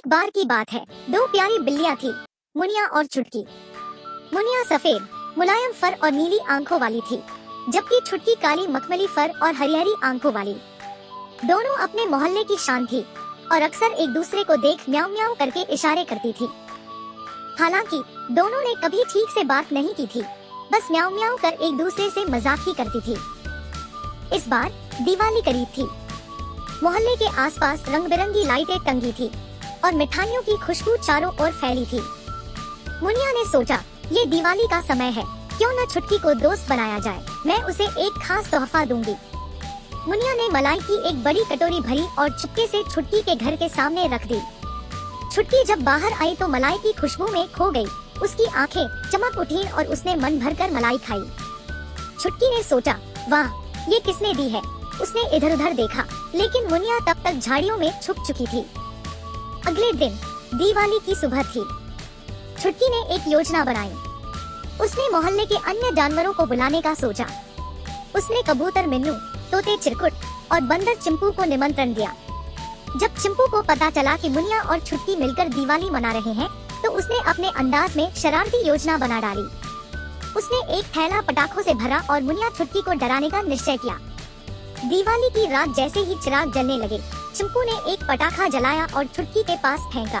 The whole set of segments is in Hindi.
एक बार की बात है, दो प्यारी बिल्लियाँ थी, मुनिया और छुटकी। मुनिया सफेद मुलायम फर और नीली आंखों वाली थी, जबकि छुटकी काली मखमली फर और हरिहरी आंखों वाली। दोनों अपने मोहल्ले की शान थी और अक्सर एक दूसरे को देख म्याऊं म्याऊं करके इशारे करती थी। हालांकि दोनों ने कभी ठीक से बात नहीं की थी, बस म्याऊं म्याऊं कर एक दूसरे से मजाक ही करती थी। इस बार दिवाली करीब थी। मोहल्ले के आसपास रंग बिरंगी लाइटें टंगी थी और मिठाइयों की खुशबू चारों ओर फैली थी। मुनिया ने सोचा, ये दिवाली का समय है, क्यों न छुटकी को दोस्त बनाया जाए, मैं उसे एक खास तोहफा दूंगी। मुनिया ने मलाई की एक बड़ी कटोरी भरी और चुपके से छुटकी के घर के सामने रख दी। छुटकी जब बाहर आई तो मलाई की खुशबू में खो गई। उसकी आंखें चमक उठी और उसने मन भरकर मलाई खाई। छुटकी ने सोचा, वाह, ये किसने दी है। उसने इधर उधर देखा, लेकिन मुनिया तब तक झाड़ियों में छुप चुकी थी। अगले दिन दिवाली की सुबह थी। छुटकी ने एक योजना बनाई। उसने मोहल्ले के अन्य जानवरों को बुलाने का सोचा। उसने कबूतर मिन्नू, तोते चिरकुट और बंदर चिंपू को निमंत्रण दिया। जब चिंपू को पता चला कि मुनिया और छुटकी मिलकर दिवाली मना रहे हैं, तो उसने अपने अंदाज में शरारती योजना बना डाली। उसने एक थैला पटाखों से भरा और मुनिया छुटकी को डराने का निश्चय किया। दिवाली की रात जैसे ही चिराग जलने लगे, चिंपू ने एक पटाखा जलाया और छुटकी के पास फेंका।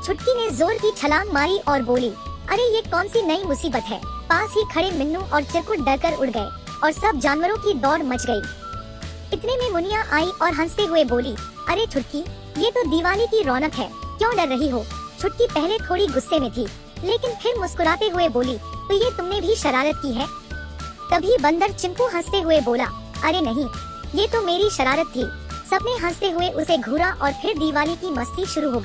छुटकी ने जोर की छलांग मारी और बोली, अरे ये कौन सी नई मुसीबत है। पास ही खड़े मिन्नू और चिरकुट डरकर उड़ गए और सब जानवरों की दौड़ मच गई। इतने में मुनिया आई और हंसते हुए बोली, अरे छुटकी, ये तो दिवाली की रौनक है, क्यों डर रही हो। छुटकी पहले थोड़ी गुस्से में थी, लेकिन फिर मुस्कुराते हुए बोली, तो ये तुमने भी शरारत की है। तभी बंदर चिंपू हंसते हुए बोला, अरे नहीं, ये तो मेरी शरारत थी। सबने हंसते हुए उसे घूरा और फिर दिवाली की मस्ती शुरू हो गई।